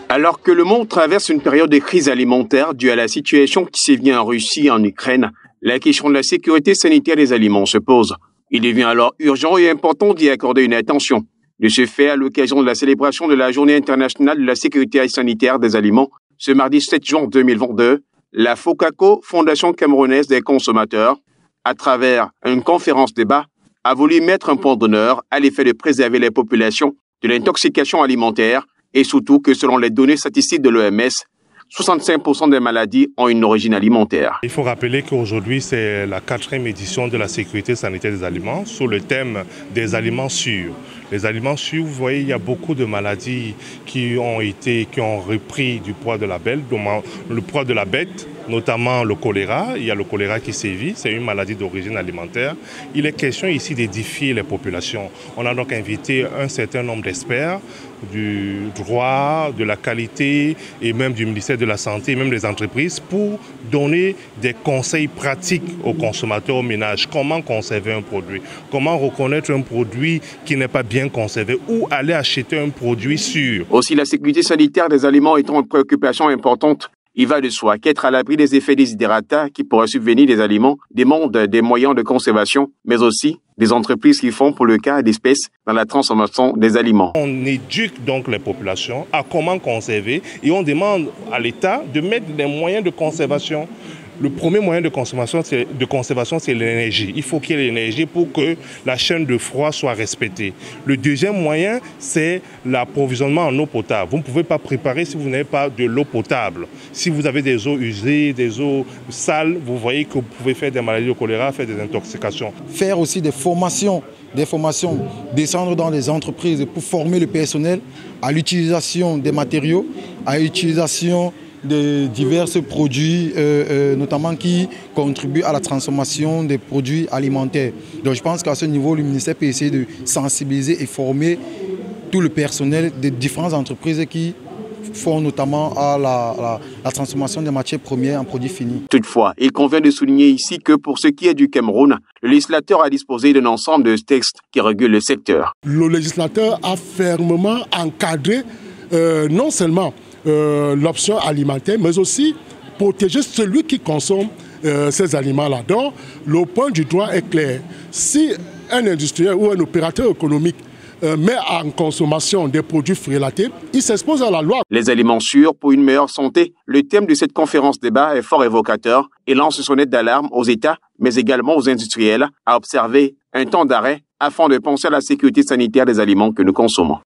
Alors que le monde traverse une période de crise alimentaire due à la situation qui sévit en Russie et en Ukraine, la question de la sécurité sanitaire des aliments se pose. Il devient alors urgent et important d'y accorder une attention. De ce fait, à l'occasion de la célébration de la Journée internationale de la sécurité sanitaire des aliments, ce mardi 7 juin 2022, la FOCACO, Fondation camerounaise des consommateurs, à travers une conférence débat, a voulu mettre un point d'honneur à l'effet de préserver les populations de l'intoxication alimentaire et surtout que selon les données statistiques de l'OMS, 65% des maladies ont une origine alimentaire. Il faut rappeler qu'aujourd'hui, c'est la 4e édition de la sécurité sanitaire des aliments sous le thème des aliments sûrs. Les aliments sûrs, vous voyez, il y a beaucoup de maladies qui ont repris du poids de la bête, notamment le choléra. Il y a le choléra qui sévit, c'est une maladie d'origine alimentaire. Il est question ici d'édifier les populations. On a donc invité un certain nombre d'experts du droit, de la qualité et même du ministère de la Santé, et même des entreprises pour donner des conseils pratiques aux consommateurs, aux ménages. Comment conserver un produit? Comment reconnaître un produit qui n'est pas bien conservé? Ou aller acheter un produit sûr? Aussi, la sécurité sanitaire des aliments étant une préoccupation importante, il va de soi qu'être à l'abri des effets déshydratats qui pourraient subvenir des aliments demande des moyens de conservation, mais aussi des entreprises qui font pour le cas d'espèces dans la transformation des aliments. On éduque donc les populations à comment conserver et on demande à l'État de mettre des moyens de conservation. Le premier moyen de conservation, c'est l'énergie. Il faut qu'il y ait l'énergie pour que la chaîne de froid soit respectée. Le deuxième moyen, c'est l'approvisionnement en eau potable. Vous ne pouvez pas préparer si vous n'avez pas de l'eau potable. Si vous avez des eaux usées, des eaux sales, vous voyez que vous pouvez faire des maladies de choléra, faire des intoxications. Faire aussi des formations, descendre dans les entreprises pour former le personnel à l'utilisation des matériaux, à l'utilisation de divers produits, notamment qui contribuent à la transformation des produits alimentaires. Donc je pense qu'à ce niveau, le ministère peut essayer de sensibiliser et former tout le personnel des différentes entreprises qui font notamment à la transformation des matières premières en produits finis. Toutefois, il convient de souligner ici que pour ce qui est du Cameroun, le législateur a disposé d'un ensemble de textes qui régulent le secteur. Le législateur a fermement encadré non seulement l'option alimentaire, mais aussi protéger celui qui consomme ces aliments-là. Donc, le point du droit est clair. Si un industriel ou un opérateur économique met en consommation des produits frélatés, il s'expose à la loi. Les aliments sûrs pour une meilleure santé, le thème de cette conférence débat est fort évocateur et lance une sonnette d'alarme aux États, mais également aux industriels, à observer un temps d'arrêt afin de penser à la sécurité sanitaire des aliments que nous consommons.